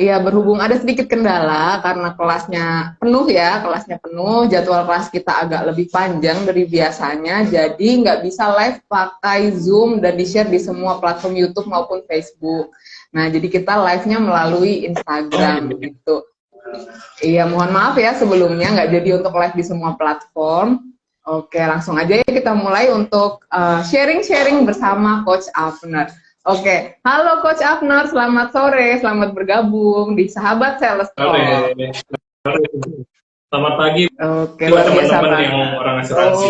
Iya, berhubung ada sedikit kendala karena kelasnya penuh, jadwal kelas kita agak lebih panjang dari biasanya, jadi nggak bisa live pakai Zoom dan di-share di semua platform YouTube maupun Facebook. Nah, jadi kita live-nya melalui Oh Instagram gitu. gitu. Iya, mohon maaf ya sebelumnya nggak jadi untuk live di semua platform. Oke, langsung aja ya kita mulai untuk sharing-sharing bersama Coach Afner. Oke, halo Coach Afner, selamat sore, selamat bergabung di Sahabat Sales Talk. Sore. Selamat pagi Oke, buat luar biasa teman-teman yang banget. orang asuransi.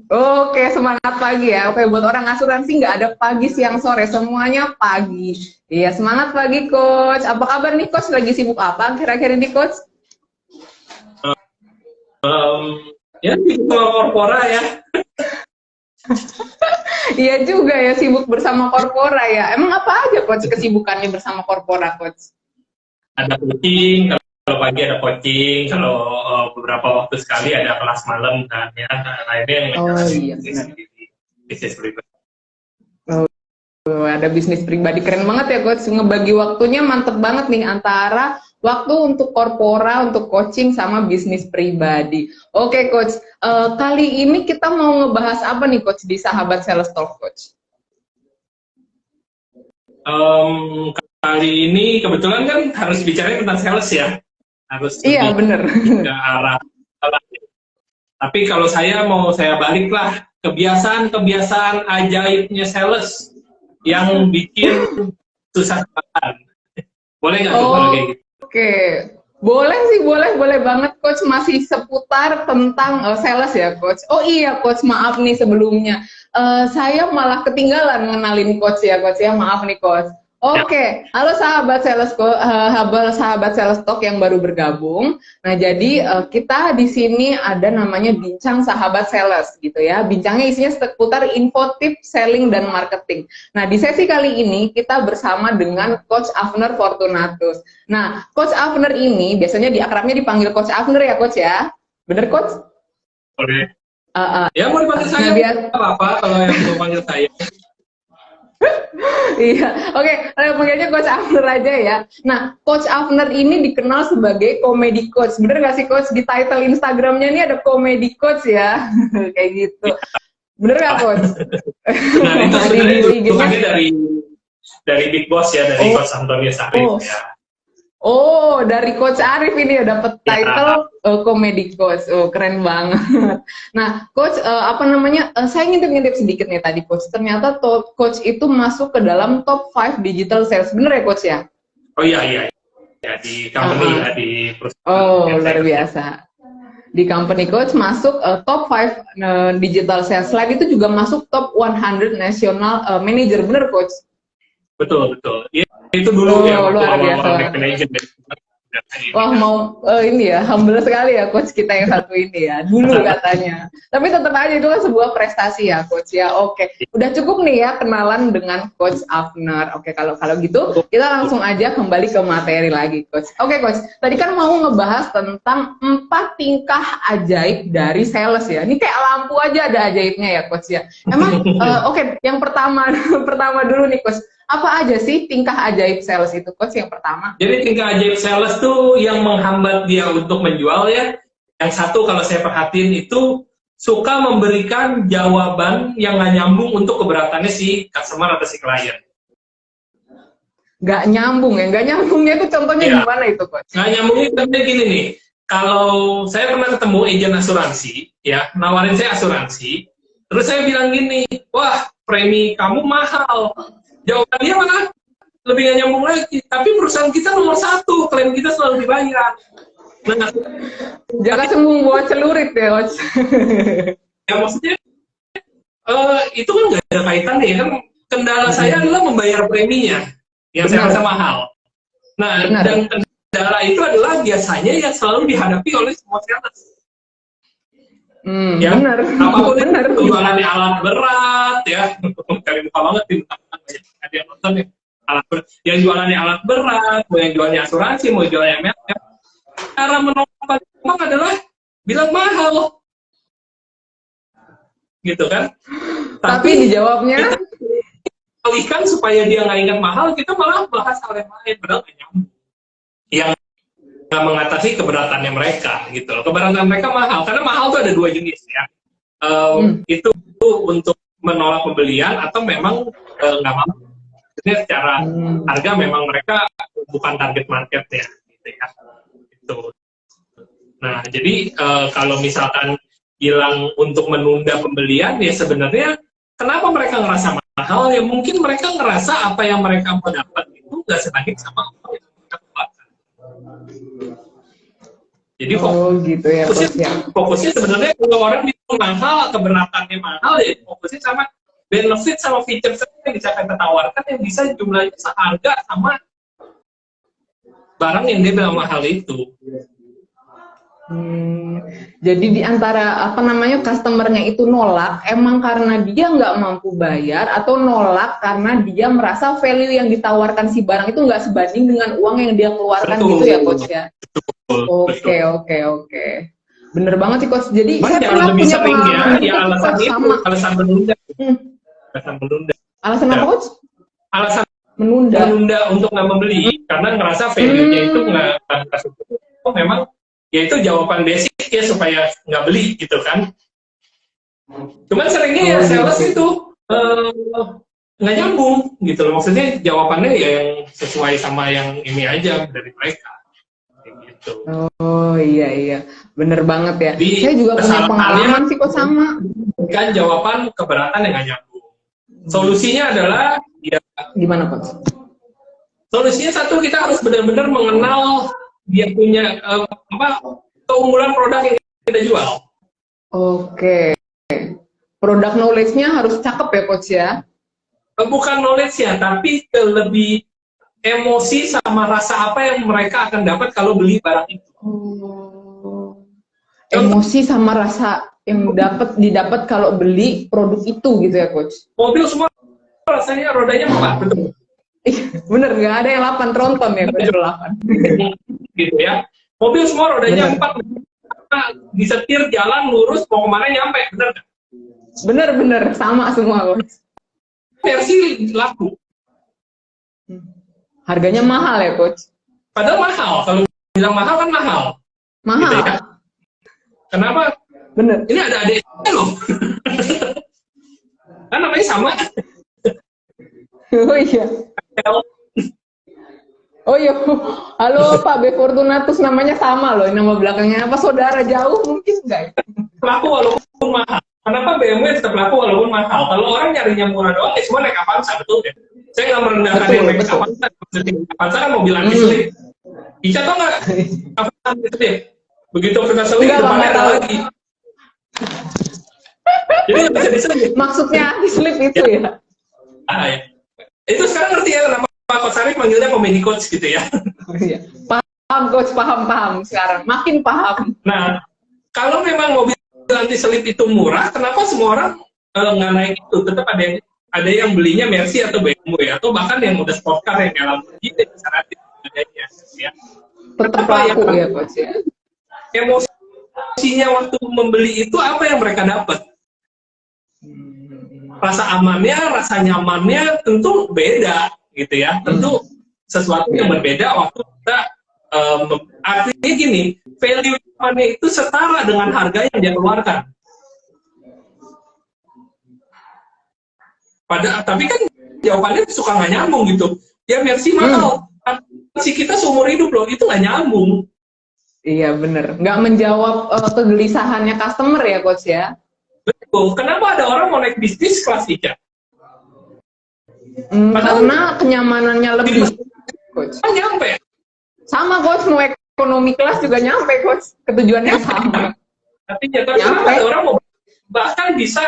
Oh, oke, semangat pagi ya. Oke, buat orang asuransi nggak ada pagi, siang, sore, semuanya pagi. Iya, semangat pagi Coach. Apa kabar nih Coach? Lagi sibuk apa kira-kira ini Coach? Ya, sama korpora ya. Iya juga ya, sibuk bersama Korpora ya. Emang apa aja Coach kesibukannya bersama Korpora Coach? Ada coaching, kalau pagi ada coaching, kalau beberapa waktu sekali ada kelas malam kan ya. Nah, ini yang Oh ngejalanin iya benar. bisnis pribadi. Oh, ada bisnis pribadi, keren banget ya Coach. Ngebagi waktunya mantep banget nih antara waktu untuk Korpora, untuk coaching sama bisnis pribadi. Oke Coach, kali ini kita mau ngebahas apa nih Coach di Sahabat Sales Talk Coach? Kali ini kebetulan kan harus bicara tentang sales ya, harus Iya lebih bener. ke arah. Tapi kalau saya balik lah, kebiasaan-kebiasaan ajaibnya sales yang bikin susah makan. Boleh nggak tuh kalau kayak gitu? Oke, boleh sih, boleh banget Coach. Masih seputar tentang sales ya Coach. Oh iya Coach, maaf nih sebelumnya. Saya malah ketinggalan ngenalin Coach ya, maaf nih Coach. Ya. Oke, halo sahabat Sales Talk yang baru bergabung. Nah, jadi kita di sini ada namanya Bincang Sahabat Sales gitu ya. Bincangnya isinya seputar info, tips, selling, dan marketing. Nah, di sesi kali ini kita bersama dengan Coach Afner Fortunatus. Nah, Coach Afner ini biasanya akrabnya dipanggil Coach Afner ya, Coach ya? Bener, Coach? Boleh. Uh, uh. Ya mau dipanggil Nah, saya nggak apa-apa kalau yang mau panggil saya. Iya, oke, panggilnya Coach Afner aja ya. Nah, Coach Afner ini dikenal sebagai komedi coach. Bener nggak sih, Coach? Di title Instagramnya ini ada komedi coach ya, kayak gitu. Bener nggak, Coach? Nah itu sebenarnya bukannya dari Big Boss ya, dari Oh, Coach Antonio Sarif oh, ya. oh, dari Coach Arif ini ya dapat Ya, title comedy coach. Oh, keren banget. Nah, Coach apa namanya? Saya ngintip-ngintip sedikit nih tadi Coach. Ternyata Coach itu masuk ke dalam top 5 digital sales. Bener ya Coach ya? oh iya, ya di company ya, di perusahaan Oh, yang saya luar kerja. biasa. Di company Coach masuk top 5 digital sales. Selain itu juga masuk top 100 national manager. Bener Coach? Betul. Ya, itu dulu ya Oh, waktu luar biasa awal-awal naik banget. manajer. Wah, mau ini ya, humble sekali ya Coach kita yang satu ini ya, dulu katanya. Tapi tetap aja itu kan sebuah prestasi ya Coach ya. Oke, udah cukup nih ya kenalan dengan Coach Afner. Oke, kalau kalau gitu kita langsung aja kembali ke materi lagi Coach. Oke Coach, tadi kan mau ngebahas tentang 4 tingkah ajaib dari sales ya. Ini kayak lampu aja ada ajaibnya ya Coach ya. Emang oke, yang pertama pertama dulu nih Coach. Apa aja sih tingkah ajaib sales itu Coach yang pertama? Jadi tingkah ajaib sales tuh yang menghambat dia untuk menjual ya. Yang satu kalau saya perhatiin itu suka memberikan jawaban yang nggak nyambung untuk keberatannya si customer atau si klien. Nggak nyambung ya, nggak nyambungnya itu contohnya Iya, gimana itu Coach? nggak nyambungnya tapi gini nih. Kalau saya pernah ketemu agen asuransi, ya nawarin saya asuransi, terus saya bilang gini, wah premi kamu mahal. Jawabannya malah lebih gak nyambung lagi. Tapi perusahaan kita nomor 1, klaim kita selalu dibayar. Nah, Jangan tapi sembung buat celurit ya Coach. ya maksudnya itu kan nggak ada kaitannya ya kan. Kendala saya adalah membayar preminya yang saya rasa Benar, mahal. Nah, dan benar. kendala itu adalah biasanya yang selalu dihadapi oleh semua sales. Ya, Benar, apapun benar. itu jualannya alat berat ya, kali muka banget di ada yang nonton ya. Alat berat, yang jualannya alat berat, mau yang jualannya asuransi, mau jualannya merek. Cara menolak memang adalah bilang mahal, gitu kan? Tapi Tapi dijawabnya, kita alihkan supaya dia nggak ingat mahal, kita malah bahas hal yang lain, padahal nggak nyambung. yang nggak mengatasi keberatannya mereka gitu loh. Keberatan mereka mahal, karena mahal tuh ada dua jenis ya. Itu untuk menolak pembelian atau memang nggak mampu. Jadi secara harga memang mereka bukan target marketnya gitu ya. Gitu. Nah, jadi kalau misalkan bilang untuk menunda pembelian, ya sebenarnya kenapa mereka ngerasa mahal? Ya mungkin mereka ngerasa apa yang mereka mau dapat itu nggak sebaik sama apa yang mereka keluarkan. Jadi gitu ya, fokusnya sebenarnya kalau orang bilang mahal, keberatannya mahal, ya fokusnya sama benefit sama feature yang bisa kita tawarkan yang bisa jumlahnya seharga sama barang yang dia bilang mahal itu. Jadi di antara customernya itu nolak emang karena dia nggak mampu bayar atau nolak karena dia merasa value yang ditawarkan si barang itu nggak sebanding dengan uang yang dia keluarkan. Betul. Gitu ya coach ya. Oke. Bener banget sih coach. Jadi saya pernah punya pengalaman ya alasan itu sama. Alasan menunda. Alasan apa coach? Alasan menunda untuk nggak membeli karena ngerasa value-nya itu nggak memang ya itu jawaban basic ya supaya nggak beli gitu kan. Cuman seringnya ya sales itu nggak nyambung gitu loh. Maksudnya jawabannya ya yang sesuai sama yang ini aja dari mereka. Gitu. Oh iya, bener banget ya. Jadi, saya juga punya pengalaman sih kok sama. Kan jawaban keberatan yang nggak nyambung. Solusinya adalah ya gimana coach? Solusinya satu, kita harus benar-benar mengenal dia punya keunggulan produk yang kita jual. Oke. Produk knowledge-nya harus cakep ya coach ya? Bukan knowledge ya, tapi lebih emosi sama rasa apa yang mereka akan dapat kalau beli barang itu. Emosi sama rasa yang didapat kalau beli produk itu gitu ya coach? Mobil semua rasanya rodanya 4, betul? Bener, nggak ada yang 8 tronton ya, bener 8. Gitu ya. Mobil semua rodanya 4, disetir jalan lurus mau kemana nyampe, bener nggak? Bener, sama semua coach. Versi laku. Harganya mahal ya coach? Padahal mahal, kalau bilang mahal kan mahal. Mahal. Gitu ya. Kenapa? Bener. Ini ada adiknya loh. Kan namanya sama. Oh iya. Oh iya. Halo Pak B Fortunatus, namanya sama loh. Nama belakangnya apa? Saudara jauh mungkin enggak? Laku walaupun mahal. Kenapa BMW tetap laku walaupun mahal? Kalau orang nyarinya murah doang, ya semua naik Avanza, betul ya? Saya nggak merendahkan yang naik Avanza. Avanza kan mobil anti-slip. Ica tau nggak? Avanza anti-slip. Begitu kita selip, depannya ada lagi. Jadi nggak bisa diselip. Maksudnya anti-slip itu ya? Ya. Itu sekarang ngerti ya, nama Coach Arif manggilnya comedy coach gitu ya. Paham coach, paham sekarang. Makin paham. Nah, kalau memang mobil anti-slip itu murah, kenapa semua orang nggak naik itu? Tetap ada yang belinya Mercy atau BMW atau bahkan yang udah sport car yang Lamborghini adanya ya. Tetap laku ya coach ya. Emosinya waktu membeli itu apa yang mereka dapat? Rasa amannya, rasa nyamannya tentu beda gitu ya. Tentu sesuatu yang berbeda waktu kita artinya gini, value nyamannya itu setara dengan harga yang dia keluarkan. Tapi kan jawabannya suka nggak nyambung gitu. Ya Mercy mahal, si kita seumur hidup loh, itu nggak nyambung. Iya bener, nggak menjawab kegelisahannya customer ya coach ya. Betul. Kenapa ada orang mau naik bisnis kelas 3? Karena kenyamanannya lebih, coach. Nyampe. Sama coach, mau ekonomi kelas juga nyampe coach, ketujuannya sama. Tapi ada orang mau bahkan bisa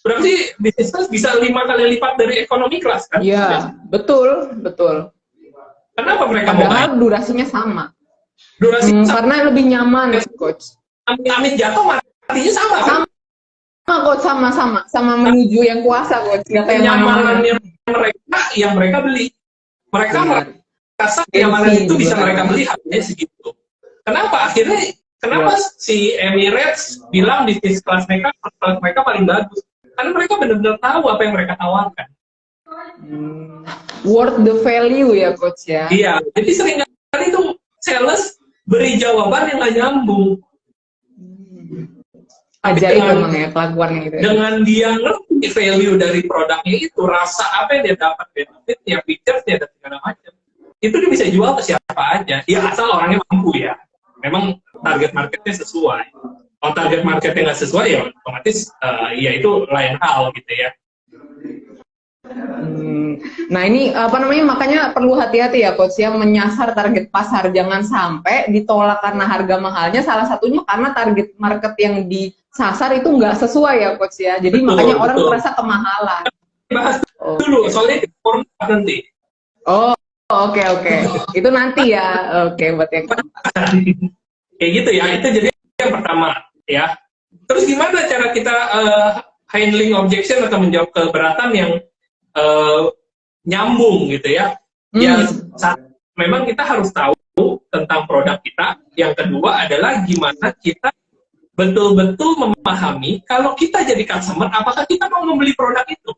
berarti bisnis kelas bisa 5 kali lipat dari ekonomi kelas kan? Iya, betul. Kenapa mereka mau naik? Durasinya sama. Karena lebih nyaman, coach. Amit jatuh matinya sama kan? Sama coach, sama menuju yang kuasa coach. Kenyamanan yang mereka beli. Mereka merasa kenyamanan itu bisa mereka beli harganya segitu. Kenapa? Akhirnya si Emirates bilang bisnis kelas mereka paling bagus? Karena mereka benar-benar tahu apa yang mereka tawarkan. Worth the value ya coach ya. Iya, jadi sering kali itu sales beri jawaban yang nggak nyambung. Ajaib memang ya kelakuannya gitu. Dengan dia ngerti value dari produknya itu, rasa apa yang dia dapat, benefitnya, features-nya, dan segala macam, itu dia bisa jual ke siapa aja. Ya asal orangnya mampu ya. Memang target marketnya sesuai. Kalau target marketnya nggak sesuai ya otomatis ya itu lain hal gitu ya. Nah ini apa namanya, makanya perlu hati-hati ya coach ya, menyasar target pasar, jangan sampai ditolak karena harga mahalnya, salah satunya karena target market yang disasar itu nggak sesuai ya coach ya, jadi makanya orang merasa kemahalan. Bahas dulu soalnya nanti. Oh oke. Itu nanti ya, oke buat yang kayak gitu ya, itu jadi yang pertama ya. Terus gimana cara kita handling objection atau menjawab keberatan yang nyambung gitu ya. Yang memang kita harus tahu tentang produk kita. Yang kedua adalah gimana kita betul-betul memahami kalau kita jadi customer, apakah kita mau membeli produk itu.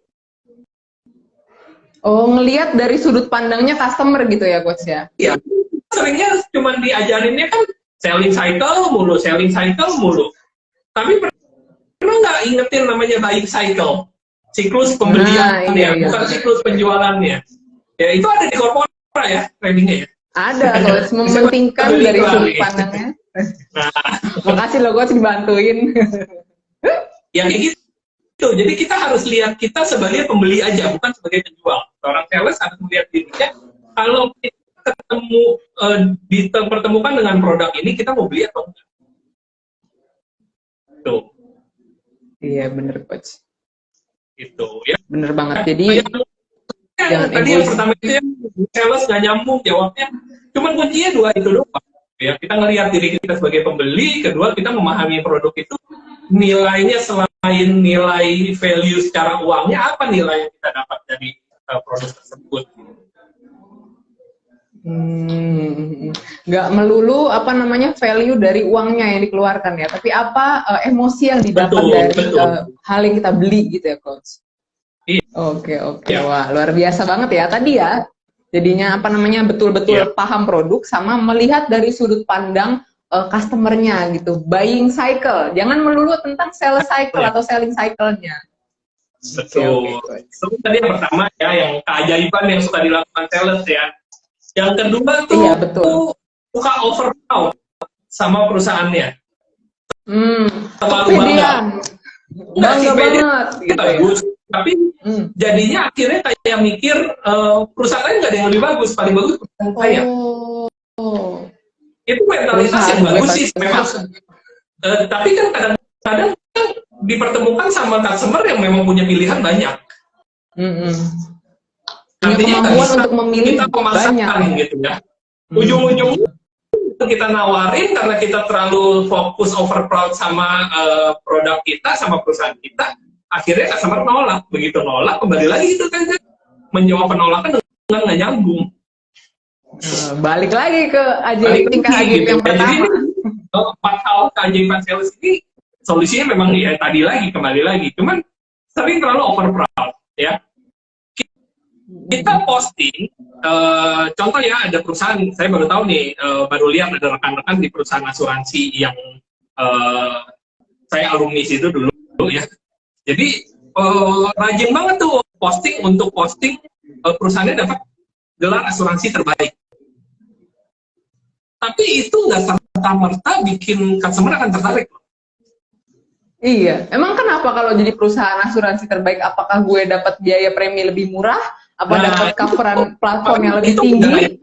Oh, ngelihat dari sudut pandangnya customer gitu ya coach ya? Iya, seringnya cuma diajarinnya kan selling cycle mulu. Tapi pernah nggak ingetin namanya buying cycle? Siklus pembeliannya, iya. Bukan siklus penjualannya. Ya itu ada di korporat ya, trainingnya ya. Ada, coach, mementingkan dari sudut pandangnya. Nah. Makasih loh coach dibantuin. Yang kayak gitu. Jadi kita harus lihat kita sebagai pembeli aja, bukan sebagai penjual. Seorang sales harus melihat dirinya, kalau kita ketemu dipertemukan dengan produk ini, kita mau beli atau enggak. Tuh. Iya, bener coach. Itu ya. Bener banget. Jadi yang tadi yang pertama itu yang sales nggak nyambung jawabnya. Cuman kuncinya dua itu doang. Ya, kita ngelihat diri kita sebagai pembeli, kedua kita memahami produk itu nilainya selain nilai value secara uangnya, apa nilai yang kita dapat dari produk tersebut. Nggak melulu apa namanya value dari uangnya yang dikeluarkan ya, tapi apa emosi yang didapat dari hal yang kita beli gitu ya coach. Iya. Oke. Ya. Wah luar biasa banget ya tadi ya. Jadinya apa namanya betul-betul paham produk sama melihat dari sudut pandang customernya gitu. Buying cycle, jangan melulu tentang sales cycle atau selling cycle-nya. Betul. Itu tadi yang pertama ya, yang keajaiban yang suka dilakukan sales ya. Yang kedua tuh buka overproud sama perusahaannya. Terlalu bangga banget gitu bagus. Ya. Tapi jadinya akhirnya kayak mikir perusahaan lain nggak ada yang lebih bagus, paling bagus perusahaan saya. Itu mentalitas yang bagus sih memang. Tapi kan kadang-kadang dipertemukan sama customer yang memang punya pilihan banyak. Artinya kemampuan untuk memilih kita memasarkan gitu ya. Ujung-ujungnya kita nawarin karena kita terlalu fokus overproud sama produk kita, sama perusahaan kita, akhirnya customer nolak. Begitu nolak, kembali lagi itu kan menjawab penolakan dengan nggak nyambung. Balik lagi ke tingkah ajaib yang pertama. Jadi 4 hal keajaiban sales ini solusinya memang ya tadi lagi, kembali lagi. Cuman sering terlalu overproud ya. Kita posting, contoh ya ada perusahaan, saya baru tahu nih, baru lihat ada rekan-rekan di perusahaan asuransi yang saya alumni situ dulu ya. Jadi rajin banget tuh posting perusahaannya dapat gelar asuransi terbaik. Tapi itu nggak serta-merta bikin customer akan tertarik. Iya, emang kenapa kalau jadi perusahaan asuransi terbaik, apakah gue dapat biaya premi lebih murah? Apa dapat coveran platform yang lebih tinggi?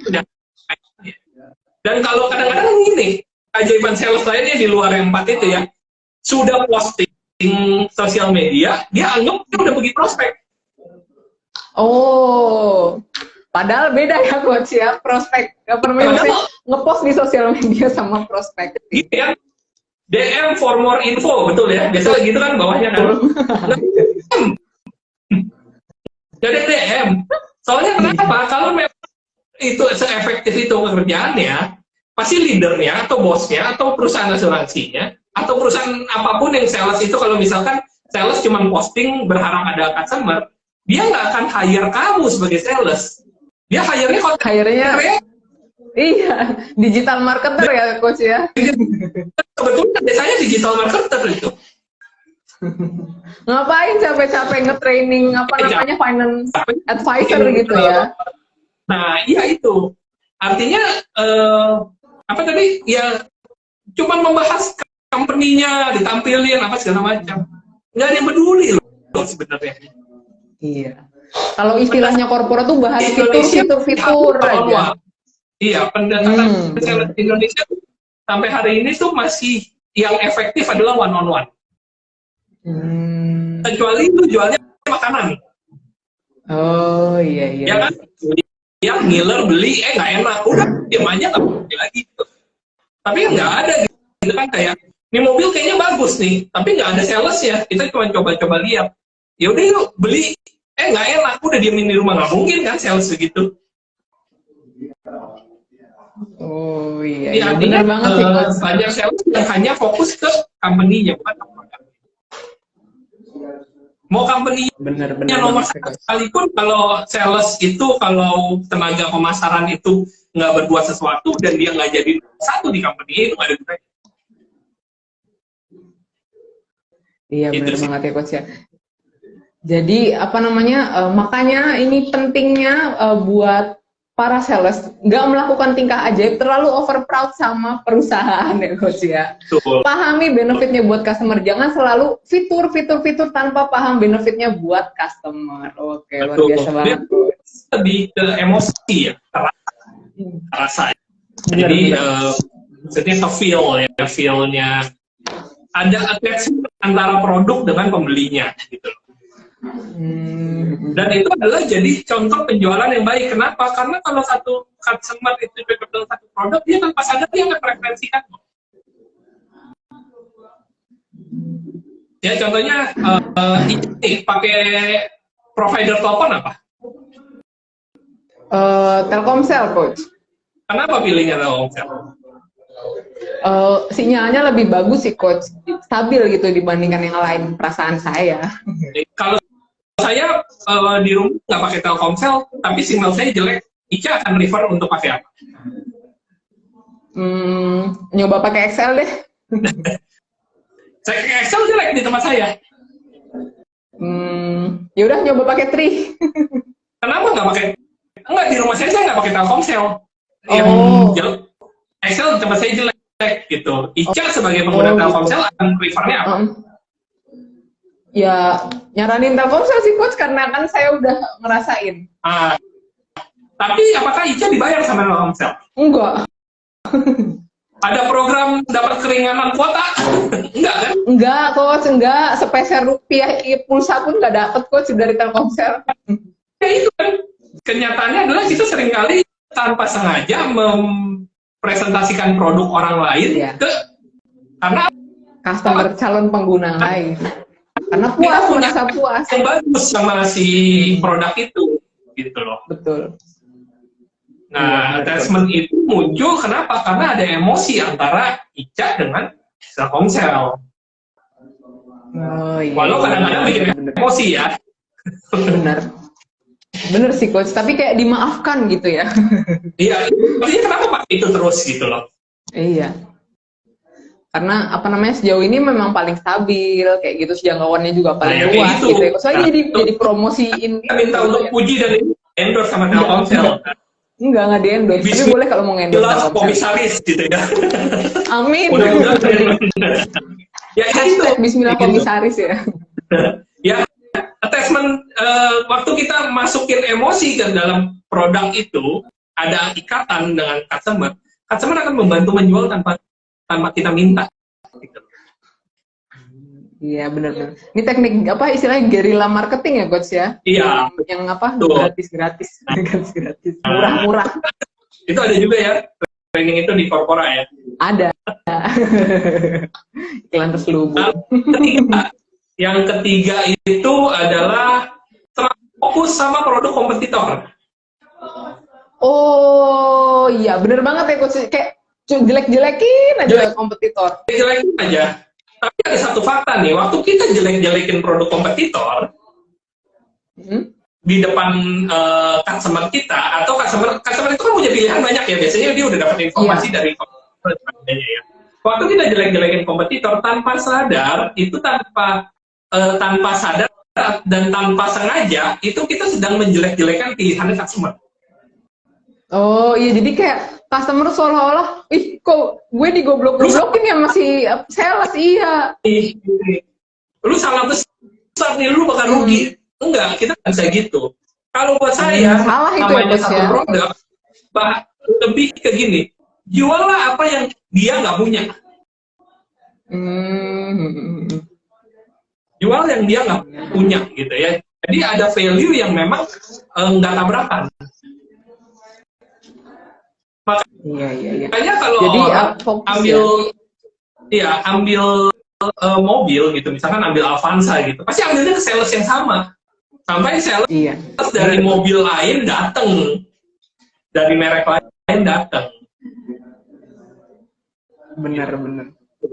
Dan kalau kadang-kadang gini, keajaiban sales lainnya di luar yang 4 itu ya, sudah posting sosial media, dia anggap dia udah pergi prospek. Oh, padahal beda ya coach ya, prospek. Apa namanya, ngepost di sosial media sama prospek. Iya, DM for more info, betul ya? Biasanya gitu kan bawahnya kan. Jadi DM. Soalnya kenapa? Kalau memang itu seefektif itu pekerjaannya, pasti leadernya atau bosnya atau perusahaan asuransinya atau perusahaan apapun yang sales itu, kalau misalkan sales cuma posting berharap ada customer, dia nggak akan hire kamu sebagai sales. Dia hire-nya Iya, digital marketer ya coach ya. Kebetulan desanya digital marketer itu. Ngapain capek-capek nge-training apa namanya finance advisor gitu ya? Nah, iya itu. Artinya apa tadi? Ya cuma membahas company-nya, ditampilin apa segala macam. Nggak ada yang peduli loh sebenarnya. Iya. Kalau istilahnya korporat tuh bahas Indonesia fitur aja. Iya, pendekatan sales Indonesia sampai hari ini tuh masih yang efektif adalah one on one. Kecuali itu jualnya makanan. Oh iya iya. Ya kan? Dia ngiler beli, nggak enak, udah diam aja nggak beli lagi. Gitu. Tapi nggak ada gitu kan kayak ini mobil kayaknya bagus nih, tapi nggak ada salesnya. Kita cuma coba-coba lihat. Ya udah yuk beli, nggak enak, udah diemin di rumah, nggak mungkin kan sales begitu. Oh iya, ya, benar banget sih coach. Banyak sales yang hanya fokus ke company-nya, bukan ke produk. Mau company-nya nomor satu sekalipun, kalau sales itu, kalau tenaga pemasaran itu nggak berbuat sesuatu dan dia nggak jadi satu di company itu nggak ada gunanya. Iya benar banget ya coach ya. Jadi apa namanya, makanya ini pentingnya buat para sales nggak melakukan tingkah ajaib terlalu over proud sama perusahaan ya coach ya. Betul. Pahami benefitnya buat customer, jangan selalu fitur tanpa paham benefitnya buat customer. Oke, luar biasa banget coach. Lebih ke emosi ya, terasa. Jadi maksudnya ke feel-nya ada attachment antara produk dengan pembelinya gitu. Dan itu adalah jadi contoh penjualan yang baik. Kenapa? Karena kalau satu customer itu cocok dengan satu produk, dia tanpa sadar dia akan preferensikan. Ya contohnya ini pakai provider telepon apa? Telkomsel coach. Kenapa pilihnya Telkomsel? Sinyalnya lebih bagus sih coach, stabil gitu dibandingkan yang lain, perasaan saya. Kalau saya di rumah nggak pakai Telkomsel, tapi signal saya jelek, Ica akan refer untuk pakai apa? Nyoba pakai Excel deh. Saya Excel jelek di tempat saya. Ya udah nyoba pakai Tri. Kenapa nggak pakai? Enggak, di rumah saya nggak pakai Telkomsel. Excel di tempat saya jelek gitu. Ica sebagai pengguna Telkomsel akan prefernya apa? Ya nyaranin Telkomsel sih coach, karena kan saya udah ngerasain. Tapi apakah Ica dibayar sama Telkomsel? Enggak. Ada program dapat keringanan kuota? Enggak kan? Enggak coach, enggak. Sepeser rupiah pulsa pun nggak dapet coach dari Telkomsel. Ya itu kan. Kenyataannya adalah kita seringkali tanpa sengaja mempresentasikan produk orang lain ke karena customer calon pengguna lain. Karena puas, merasa puas. Yang bagus sama si produk itu, gitu loh. Betul. Nah, attachment itu muncul kenapa? Karena ada emosi antara Ica dengan Telkomsel. Walau kadang-kadang bikin emosi ya. Bener sih coach, tapi kayak dimaafkan gitu ya. Iya, maksudnya kenapa pakai itu terus gitu loh. Iya. Karena apa namanya, sejauh ini memang paling stabil kayak gitu, jangkauannya juga paling luas gitu ya. Soalnya jadi promosiin. Kita minta untuk puji dan endorse sama Telkomsel. Nggak di-endorse, tapi boleh kalau mau endorse. Jelas komisaris gitu ya. Amin. Ya itu. Bismillah komisaris ya. Ya, attachment, waktu kita masukin emosi ke dalam produk itu, ada ikatan dengan customer akan membantu menjual tanpa kita minta. Iya benar-benar. Ini teknik apa istilahnya guerrilla marketing ya coach ya? Iya. Yang apa? Gratis. Murah-murah. Itu ada juga ya training itu di korporat ya? Ada. Iklan terselubung. Yang ketiga itu adalah terlalu fokus sama produk kompetitor. Oh iya benar banget ya coach, kayak jelek-jelekin aja kompetitor. Jelekin aja. Tapi ada satu fakta nih, waktu kita jelek-jelekin produk kompetitor, di depan customer kita, atau customer itu kan punya pilihan banyak ya, biasanya dia udah dapat informasi dari kompetitor dan sebagainya ya. Waktu kita jelek-jelekin kompetitor tanpa sadar, itu tanpa sadar dan tanpa sengaja, itu kita sedang menjelek-jelekan pilihan customer. Oh iya, jadi kayak customer seolah-olah, ih kok gue digoblok-goblokin ya masih sales, iya. Lu salah besar nih, lu bakal rugi. Enggak, kita nggak bisa gitu. Kalau buat saya, salah itu namanya ya, satu produk, lebih ke gini, juallah apa yang dia nggak punya. Jual yang dia nggak punya gitu ya. Jadi ada value yang memang nggak tabrakan. Makanya kalau jadi, orang ambil mobil gitu, misalkan ambil Avanza gitu, pasti ambilnya ke sales yang sama. Sampai sales dari mobil lain datang, dari merek lain datang. Benar.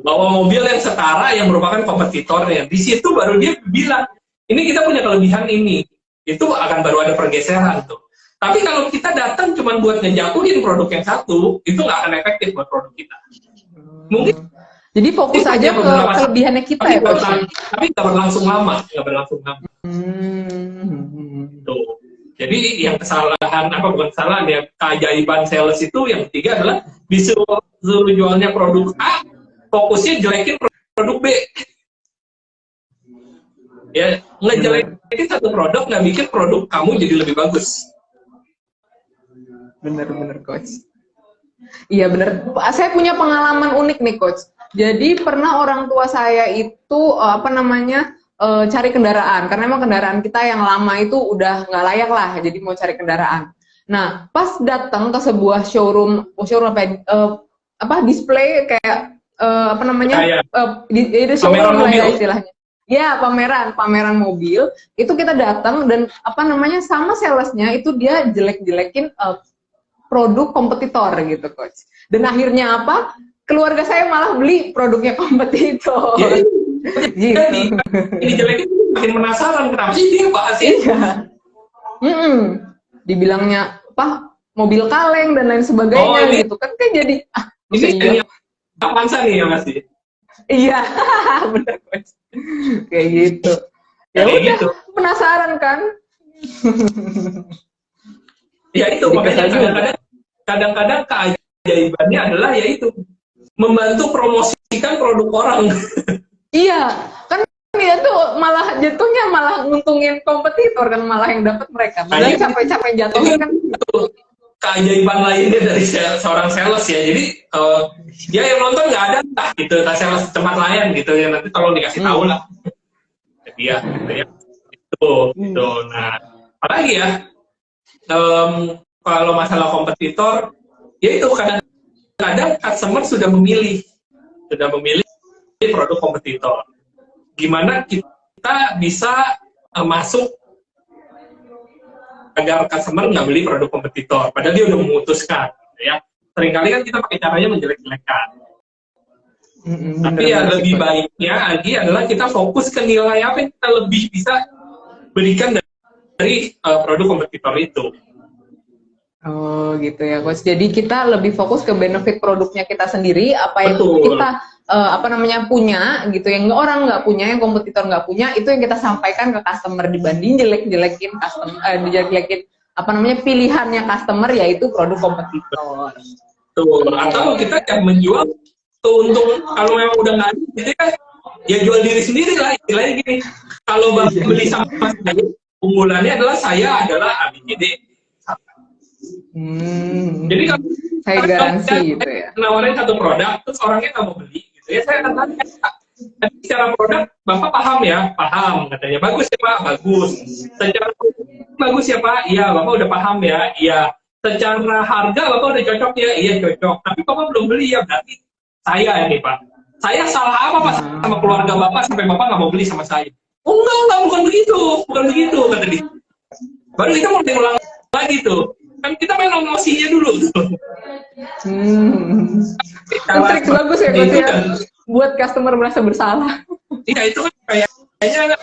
Bawa mobil yang setara yang merupakan kompetitornya. Di situ baru dia bilang, ini kita punya kelebihan ini. Itu akan baru ada pergeseran tuh. Tapi kalau kita datang cuma buat ngejatuhin produk yang satu, itu nggak akan efektif buat produk kita. Mungkin. Jadi fokus aja ke kelebihannya kita ya, Coach. Tapi nggak berlangsung lama. Tuh. Jadi yang kesalahan, bukan kesalahan ya, keajaiban sales itu yang ketiga adalah disuruh jualnya produk A, fokusnya jelekin produk B. Ya, ngejelekin satu produk nggak bikin produk kamu jadi lebih bagus. Bener, Coach. Iya bener. Saya punya pengalaman unik nih, Coach. Jadi pernah orang tua saya itu cari kendaraan, karena emang kendaraan kita yang lama itu udah nggak layak lah, jadi mau cari kendaraan. Nah, pas datang ke sebuah showroom display kayak showroom lah ya istilahnya. Ya, pameran mobil. Itu kita datang dan sama salesnya itu dia jelek-jelekin produk kompetitor gitu, Coach. Dan akhirnya keluarga saya malah beli produknya kompetitor. Gitu. Ini jelekin makin penasaran, kenapa sih dia bahas itu? Dibilangnya mobil kaleng dan lain sebagainya gitu kan jadi ini Avanza nih ya Mas? Iya, benar, Coach. Kayak gitu. Ya udah gitu. Penasaran kan? Ya itu makanya kadang-kadang keajaibannya adalah yaitu membantu promosikan produk orang. Iya, kan dia tuh malah jatuhnya nguntungin kompetitor kan, malah yang dapat mereka. Padahal capek-capek jatuhnya kan. Keajaiban lainnya dari seorang sales ya. Jadi dia yang nonton nggak ada gitu, sales tempat lain gitu ya, nanti tolong dikasih tahu lah. Jadi ya, gitu. Nah, apalagi ya? Kalau masalah kompetitor, ya itu kadang-kadang customer sudah memilih produk kompetitor. Gimana kita bisa masuk agar customer nggak beli produk kompetitor, padahal dia udah memutuskan, ya. Seringkali kan kita pakai caranya menjelek-jelekan. Tapi ya lebih baiknya lagi adalah kita fokus ke nilai apa yang kita lebih bisa berikan dari produk kompetitor itu. Oh gitu ya, Coach. Jadi kita lebih fokus ke benefit produknya kita sendiri, apa yang kita punya gitu, yang orang nggak punya, yang kompetitor nggak punya, itu yang kita sampaikan ke customer dibanding jelek-jelekin pilihannya customer, yaitu produk kompetitor. Tuh, atau kita yang menjual untung kalau memang udah nggak ada, ya jual diri sendiri lah, istilahnya gini. Kalau beli sama saya, unggulannya adalah saya adalah ABCD. Jadi kalau saya garansi gitu ya. Nawarin satu produk, terus orangnya nggak mau beli, gitu ya. Saya akan tanya, secara produk, Bapak paham ya? Paham, katanya. Bagus ya Pak? Bagus. Secara bagus ya Pak? Iya, Bapak udah paham ya? Iya. Secara harga, Bapak udah cocok ya? Iya, cocok. Tapi Bapak belum beli ya, berarti saya ini Pak. Saya salah apa Pak sama keluarga Bapak sampai Bapak nggak mau beli sama saya? Oh enggak, bukan begitu, kata dia. Baru kita mau diulang lagi tuh. Kan kita main emosinya dulu tuh. Trik bagus ya, Coach ya, buat customer merasa bersalah. Iya, itu kan kayak kayaknya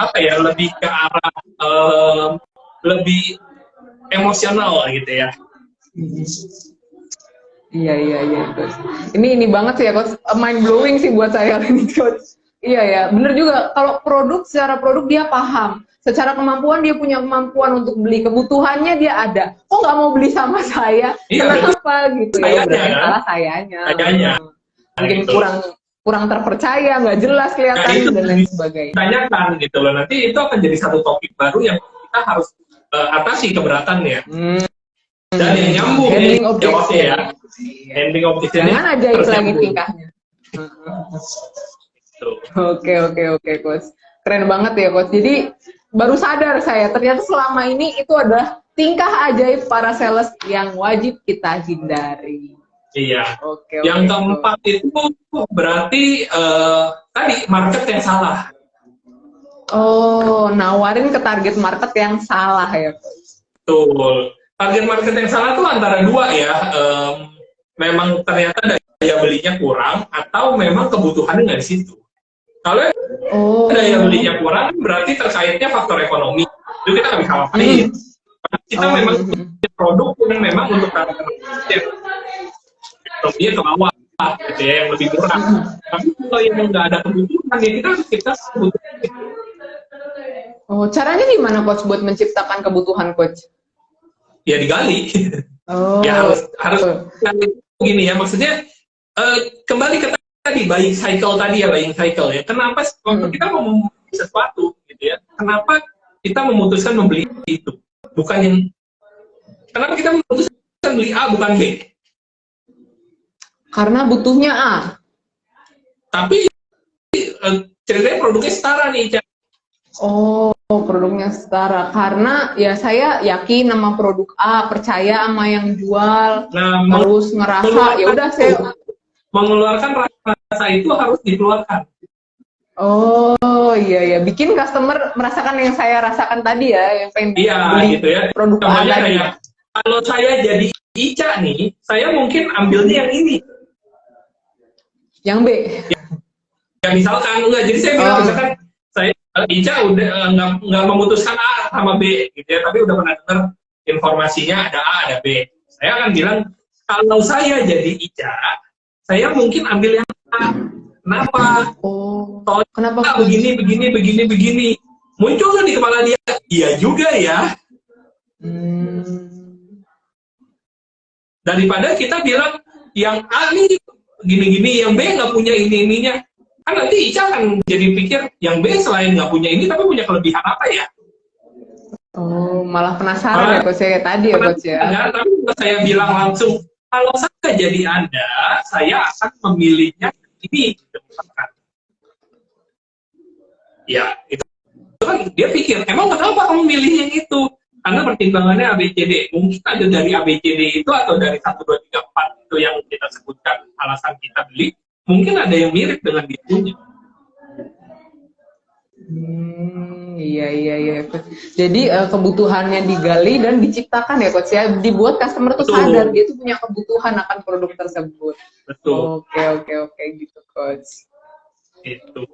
apa ya, lebih ke arah lebih emosional gitu ya. Iya, Coach. Ini banget sih ya, Coach. Mind blowing sih buat saya ini, Coach. Iya ya, bener juga. Kalau secara produk dia paham. Secara kemampuan dia punya kemampuan untuk beli. Kebutuhannya dia ada. Kok nggak mau beli sama saya? Iya, Kenapa gitu ya? sayanya, Berarti kan? salah sayanya. Sayanya. Mungkin Gitu. kurang terpercaya, nggak jelas kelihatan itu dan lain sebagainya. Tanyakan gitu loh. Nanti itu akan jadi satu topik baru yang kita harus atasi keberatannya. Dan yang nyambung Handling jawabnya ya. Iya. Handling objection. Jangan ajaib lagi tingkahnya. Gitu. Oke, Coach. Keren banget ya, Coach. Jadi baru sadar saya, ternyata selama ini itu adalah tingkah ajaib para sales yang wajib kita hindari. Iya. Oke. Yang keempat itu berarti tadi market yang salah. Oh, nawarin ke target market yang salah ya, Coach. Betul. Target market yang salah tuh antara dua ya. Memang ternyata daya belinya kurang atau memang kebutuhannya nggak di situ. Kalau daya belinya kurang berarti terkaitnya faktor ekonomi. Itu kita nggak bisa ngapain. Kita memang produk yang memang untuk target market ekonominya ke bawah gitu ya, yang lebih murah. Tapi kalau yang nggak ada kebutuhan ya kita kebutuhan. Oh, caranya gimana, Coach, buat menciptakan kebutuhan, Coach? Ya digali. Oh. Ya harus begini ya, maksudnya kembali ke tadi buying cycle tadi ya, buying cycle ya. Kenapa waktu kita mau membeli sesuatu gitu ya? Kenapa kita memutuskan membeli itu? Bukan yang kenapa kita memutuskan beli A bukan B? Karena butuhnya A. Tapi ceritanya produknya setara nih. Oh, produknya setara. Karena ya saya yakin sama produk A, percaya sama yang jual, terus ngerasa ya udah saya mengeluarkan rasa itu harus dikeluarkan. Oh iya, bikin customer merasakan yang saya rasakan tadi ya, yang pengen beli gitu ya. Produk A tadi. Ya, kalau saya jadi Ica nih, saya mungkin ambilnya yang ini. Yang B. Ya misalkan enggak, jadi saya bilang misalkan saya Ica udah nggak memutuskan A sama B gitu ya, tapi udah pernah dengar informasinya ada A ada B. Saya akan bilang kalau saya jadi Ica, saya mungkin ambil yang A. Kenapa? Kenapa begini. Muncul kan di kepala dia, iya juga ya. Daripada kita bilang yang A nih gini-gini, yang B nggak punya ini-ininya. Kan nanti Ica akan jadi pikir, yang B selain nggak punya ini, tapi punya kelebihan apa ya? Oh, malah penasaran ya, Coach, ya tadi ya, Coach ya. Tapi kalau saya bilang langsung, kalau saya jadi Anda, saya akan memilihnya ini. Ya, itu kan dia pikir, emang kenapa kamu milih yang itu? Karena pertimbangannya ABCD. Mungkin ada dari ABCD itu atau dari 1, 2, 3, 4 itu yang kita sebutkan alasan kita beli. Mungkin ada yang mirip dengan dia punya. Iya. Jadi kebutuhannya digali dan diciptakan ya, Coach ya. Dibuat customer tuh sadar dia tuh punya kebutuhan akan produk tersebut. Betul. Oke gitu, Coach. Itu.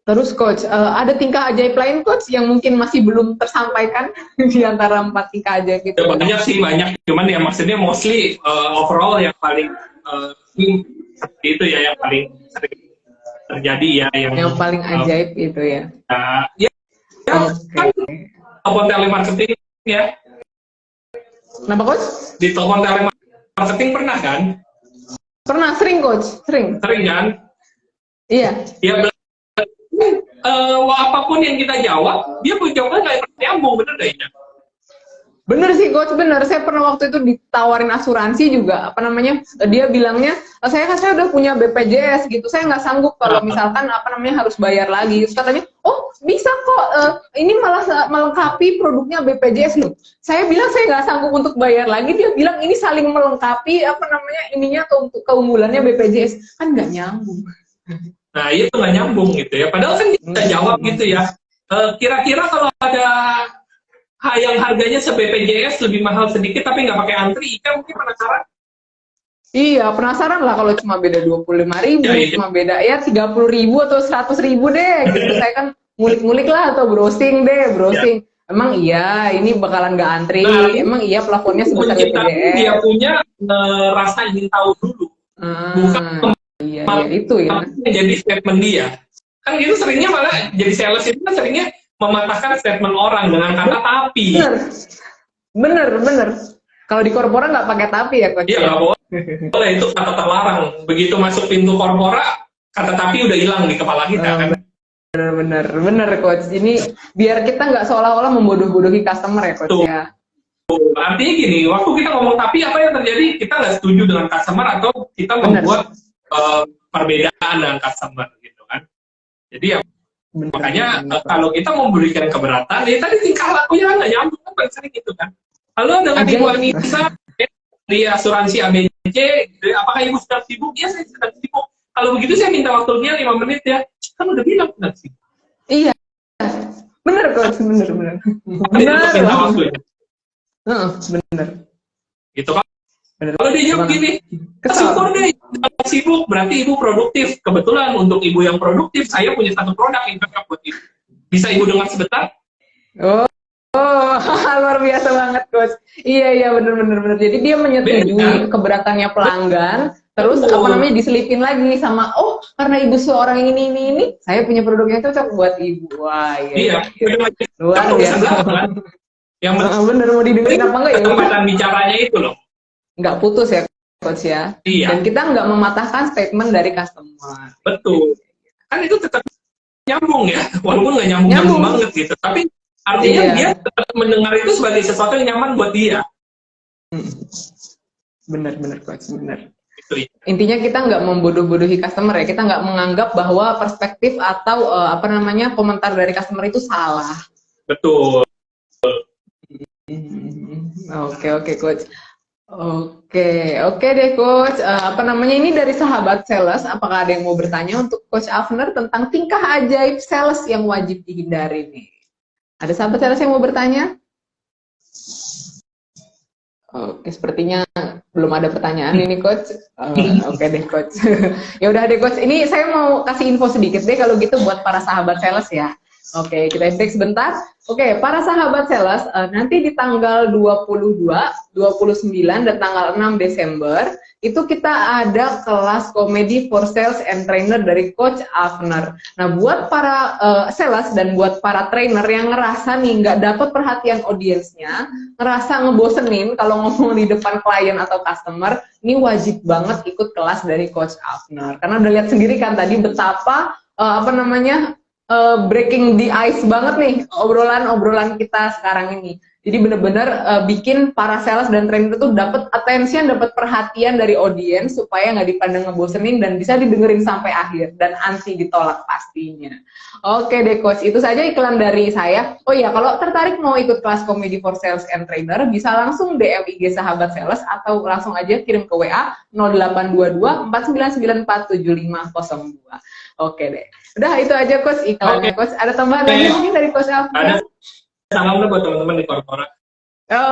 Terus Coach, ada tingkah ajaib lain Coach yang mungkin masih belum tersampaikan di antara 4 tingkah ajaib itu? Ya, banyak. Cuman ya maksudnya mostly overall yang paling seperti itu ya, yang paling sering terjadi ya. Yang paling ajaib itu ya? Kan telepon telemarketing ya. Kenapa Coach? Di telepon telemarketing pernah kan? Pernah, sering Coach, sering. Sering kan? Iya. Ya, apapun yang kita jawab, dia pun jawabnya nggak nyambung, bener deh ya? Bener sih Coach, bener. Saya pernah waktu itu ditawarin asuransi juga, dia bilangnya, saya udah punya BPJS gitu, saya nggak sanggup kalau misalkan harus bayar lagi. Terus katanya, oh bisa kok, ini malah melengkapi produknya BPJS loh. Saya bilang saya nggak sanggup untuk bayar lagi, dia bilang ini saling melengkapi ininya untuk keunggulannya BPJS, kan nggak nyambung. Nah, itu nggak nyambung gitu ya. Padahal kan kita jawab gitu ya. Kira-kira kalau ada yang harganya se-BPJS lebih mahal sedikit tapi nggak pakai antri, kan mungkin penasaran. Iya, penasaran lah kalau cuma beda 25.000, Ya, iya. cuma beda ya 30.000 atau 100.000 deh. Gitu. Saya kan ngulik-ngulik lah atau browsing deh, Ya. browsing. Emang iya, ini bakalan nggak antri. Nah, Emang iya plafonnya sebesar kunci tadi dia BPJS. punya rasa ingin tahu dulu, bukan Iya, iya itu ya. jadi statement dia. Kan itu seringnya malah jadi sales itu kan seringnya mematahkan statement orang dengan kata tapi. Bener, bener. Kalau di korporat nggak pakai tapi ya, Coach. Iya, nggak boleh, itu kata terlarang. Begitu masuk pintu korpora, kata tapi udah hilang di kepala kita kan. Bener, Coach. Ini biar kita nggak seolah-olah membodoh-bodohi customer ya, Coach. Tuh. Ya. Artinya gini, waktu kita ngomong tapi apa yang terjadi? Kita nggak setuju dengan customer atau kita membuat perbedaan dengan customer gitu kan. Jadi ya makanya kalau kita memberikan keberatan, ya tadi tingkah lakunya nggak nyambung kan paling sering gitu kan. Halo dengan Ibu Anissa di asuransi ABC, apakah Ibu sedang sibuk? Ya saya sedang sibuk. Kalau begitu saya minta waktunya 5 menit ya. Kan udah bilang sedang sibuk. Iya, bener Coach, bener. Minta waktunya. Bener. Gitu kan. Kalau dia jawab gini, syukur deh, sibuk, berarti Ibu produktif. Kebetulan untuk Ibu yang produktif, saya punya satu produk yang cocok buat Ibu. Bisa Ibu dengar sebentar? Oh, luar biasa banget, Coach. Iya, bener. Jadi dia menyetujui keberatannya pelanggan, terus diselipin lagi sama, karena Ibu seorang ini, saya punya produk yang cocok buat Ibu. Wah, iya. Luar biasa. Yang bener, mau didengerin apa enggak ya? Kesempatan bicaranya itu loh. Nggak putus ya, Coach ya. Iya. Dan kita nggak mematahkan statement dari customer. Betul. Kan itu tetap nyambung ya, walaupun nggak nyambung banget gitu. Tapi artinya dia tetap mendengar itu sebagai sesuatu yang nyaman buat dia. Bener, Coach, bener. Itu, ya. Intinya kita nggak membodoh-bodohi customer ya, kita nggak menganggap bahwa perspektif atau komentar dari customer itu salah. Betul. Oke, Coach. Oke deh, Coach. Ini dari sahabat sales, apakah ada yang mau bertanya untuk Coach Avner tentang tingkah ajaib sales yang wajib dihindari nih? Ada sahabat sales yang mau bertanya? Oke, sepertinya belum ada pertanyaan ini, Coach. Oke deh, Coach. Ya udah deh, Coach. Ini saya mau kasih info sedikit deh kalau gitu buat para sahabat sales ya. Oke, kita break sebentar. Oke, para sahabat sales, nanti di tanggal 22, 29, dan tanggal 6 Desember, itu kita ada kelas komedi for sales and trainer dari Coach Avner. Nah, buat para sales dan buat para trainer yang ngerasa nih nggak dapat perhatian audiensnya, ngerasa ngebosenin kalau ngomong di depan klien atau customer, ini wajib banget ikut kelas dari Coach Avner. Karena udah lihat sendiri kan tadi betapa breaking the ice banget nih obrolan kita sekarang ini. Jadi bener-bener bikin para sales dan trainer itu dapat attention, dapat perhatian dari audiens supaya nggak dipandang ngebosenin dan bisa didengerin sampai akhir dan anti ditolak pastinya. Oke deh, Coach, itu saja iklan dari saya. Oh iya, kalau tertarik mau ikut kelas komedi for sales and trainer bisa langsung DM IG sahabat sales atau langsung aja kirim ke WA 0822 49947502. Oke deh. Udah itu aja, Coach, iklannya. Coach, ada tambahan lagi mungkin dari Coach Avner? Ada. Salam buat teman-teman di korporat.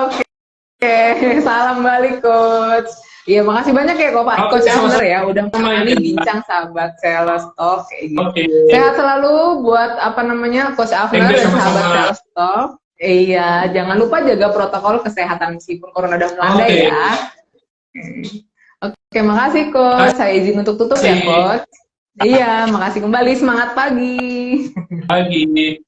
Oke, salam balik, Coach. Iya, makasih banyak ya, Coach Avner ya, udah menemani bincang sahabat sales talk kayak gitu. Sehat selalu buat Coach Avner dan sahabat sales talk. Iya, jangan lupa jaga protokol kesehatan meskipun corona udah melanda ya. Oke, makasih, Coach. Saya izin untuk tutup ya, Coach. Iya, makasih kembali. Semangat pagi. Pagi.